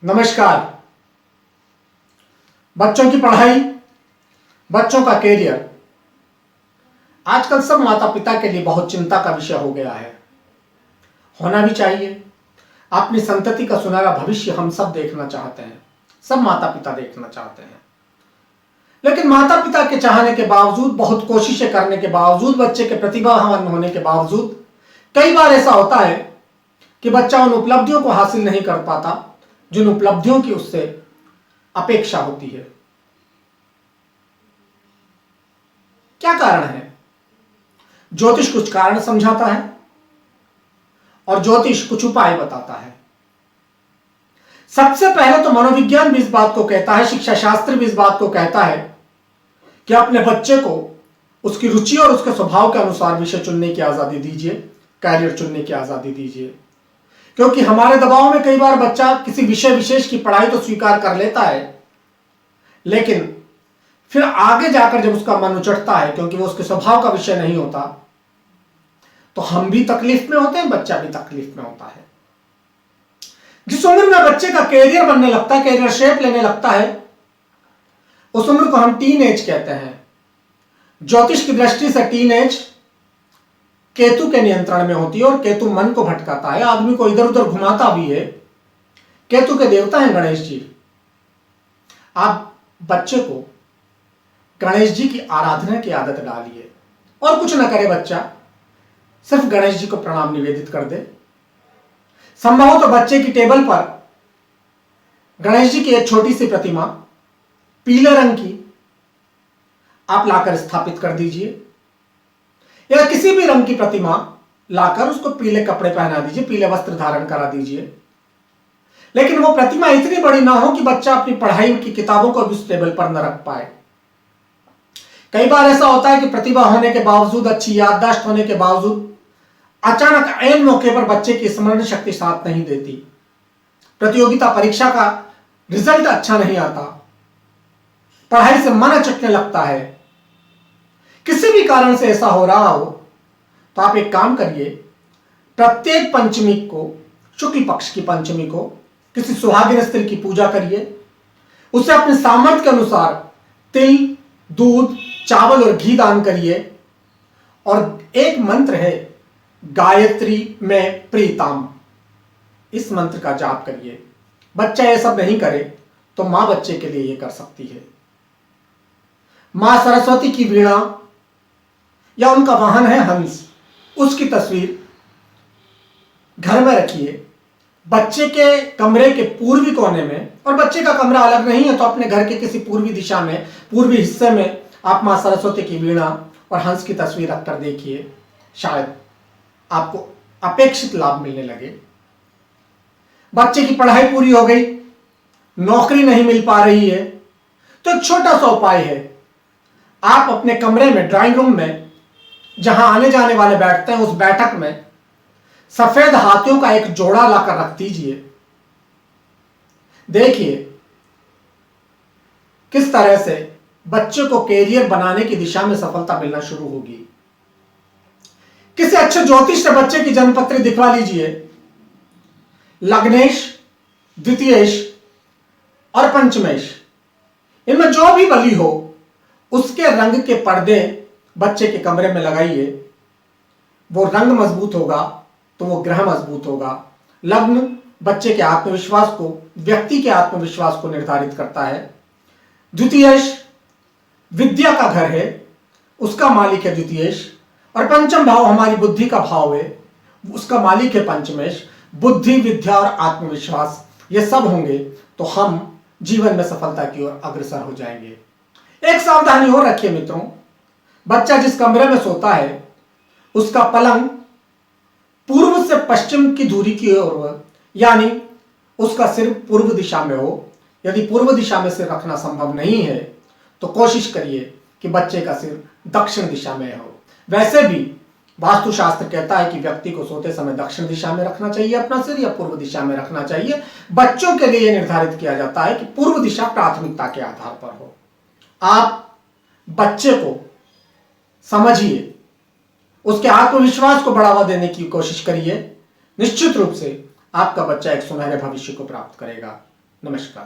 नमस्कार। बच्चों की पढ़ाई, बच्चों का कैरियर आजकल सब माता पिता के लिए बहुत चिंता का विषय हो गया है। होना भी चाहिए। अपनी संतति का सुनहरा भविष्य हम सब देखना चाहते हैं, सब माता पिता देखना चाहते हैं। लेकिन माता पिता के चाहने के बावजूद, बहुत कोशिशें करने के बावजूद, बच्चे के प्रतिभावान होने के बावजूद कई बार ऐसा होता है कि बच्चा उन उपलब्धियों को हासिल नहीं कर पाता जिन उपलब्धियों की उससे अपेक्षा होती है। क्या कारण है? ज्योतिष कुछ कारण समझाता है और ज्योतिष कुछ उपाय बताता है। सबसे पहले तो मनोविज्ञान भी इस बात को कहता है, शिक्षा शास्त्र भी इस बात को कहता है कि अपने बच्चे को उसकी रुचि और उसके स्वभाव के अनुसार विषय चुनने की आजादी दीजिए, कैरियर चुनने की आजादी दीजिए। क्योंकि हमारे दबाव में कई बार बच्चा किसी विषय विशेष की पढ़ाई तो स्वीकार कर लेता है, लेकिन फिर आगे जाकर जब उसका मन उचटता है, क्योंकि वो उसके स्वभाव का विषय नहीं होता, तो हम भी तकलीफ में होते हैं, बच्चा भी तकलीफ में होता है। जिस उम्र में बच्चे का कैरियर बनने लगता है, कैरियर शेप लेने लगता है, उस उम्र को हम टीन एज कहते हैं। ज्योतिष की दृष्टि से टीन एज केतु के नियंत्रण में होती है और केतु मन को भटकाता है, आदमी को इधर उधर घुमाता भी है। केतु के देवता हैं गणेश जी। आप बच्चे को गणेश जी की आराधना की आदत डालिए और कुछ ना करे बच्चा, सिर्फ गणेश जी को प्रणाम निवेदित कर दे। संभव हो तो बच्चे की टेबल पर गणेश जी की एक छोटी सी प्रतिमा पीले रंग की आप लाकर स्थापित कर दीजिए, या किसी भी रंग की प्रतिमा लाकर उसको पीले कपड़े पहना दीजिए, पीले वस्त्र धारण करा दीजिए। लेकिन वो प्रतिमा इतनी बड़ी ना हो कि बच्चा अपनी पढ़ाई की किताबों को भी उस टेबल पर न रख पाए। कई बार ऐसा होता है कि प्रतिभा होने के बावजूद, अच्छी याददाश्त होने के बावजूद अचानक ऐन मौके पर बच्चे की स्मरण शक्ति साथ नहीं देती, प्रतियोगिता परीक्षा का रिजल्ट अच्छा नहीं आता, पढ़ाई से मन चटने लगता है। किसी भी कारण से ऐसा हो रहा हो तो आप एक काम करिए, प्रत्येक पंचमी को, शुक्ल पक्ष की पंचमी को, किसी सुहागिन स्त्री की पूजा करिए। उसे अपने सामर्थ्य के अनुसार तिल, दूध, चावल और घी दान करिए। और एक मंत्र है, गायत्री में प्रीताम, इस मंत्र का जाप करिए। बच्चा ये सब नहीं करे तो मां बच्चे के लिए ये कर सकती है। मां सरस्वती की वीणा या उनका वाहन है हंस, उसकी तस्वीर घर में रखिए। बच्चे के कमरे के पूर्वी कोने में, और बच्चे का कमरा अलग नहीं है तो अपने घर के किसी पूर्वी दिशा में, पूर्वी हिस्से में आप मां सरस्वती की वीणा और हंस की तस्वीर रखकर देखिए, शायद आपको अपेक्षित लाभ मिलने लगे। बच्चे की पढ़ाई पूरी हो गई, नौकरी नहीं मिल पा रही है, तो एक छोटा सा उपाय है। आप अपने कमरे में, ड्राइंग रूम में, जहां आने जाने वाले बैठते हैं, उस बैठक में सफेद हाथियों का एक जोड़ा लाकर रख दीजिए। देखिए किस तरह से बच्चे को कैरियर बनाने की दिशा में सफलता मिलना शुरू होगी। किसी अच्छे ज्योतिष से बच्चे की जन्मपत्री दिखवा लीजिए। लग्नेश, द्वितीयेश और पंचमेश, इनमें जो भी बली हो उसके रंग के पर्दे बच्चे के कमरे में लगाइए। वो रंग मजबूत होगा तो वो ग्रह मजबूत होगा। लग्न बच्चे के आत्मविश्वास को, व्यक्ति के आत्मविश्वास को निर्धारित करता है। द्वितीयेश विद्या का घर है, उसका मालिक है द्वितीयेश। और पंचम भाव हमारी बुद्धि का भाव है, उसका मालिक है पंचमेश। बुद्धि, विद्या और आत्मविश्वास ये सब होंगे तो हम जीवन में सफलता की ओर अग्रसर हो जाएंगे। एक सावधानी और रखिए मित्रों, बच्चा जिस कमरे में सोता है उसका पलंग पूर्व से पश्चिम की दूरी की ओर हो, यानी उसका सिर पूर्व दिशा में हो। यदि पूर्व दिशा में सिर रखना संभव नहीं है तो कोशिश करिए कि बच्चे का सिर दक्षिण दिशा में हो। वैसे भी वास्तुशास्त्र कहता है कि व्यक्ति को सोते समय दक्षिण दिशा में रखना चाहिए अपना सिर, या पूर्व दिशा में रखना चाहिए। बच्चों के लिए निर्धारित किया जाता है कि पूर्व दिशा प्राथमिकता के आधार पर हो। आप बच्चे को समझिए, उसके आत्मविश्वास को बढ़ावा देने की कोशिश करिए। निश्चित रूप से आपका बच्चा एक सुनहरे भविष्य को प्राप्त करेगा। नमस्कार।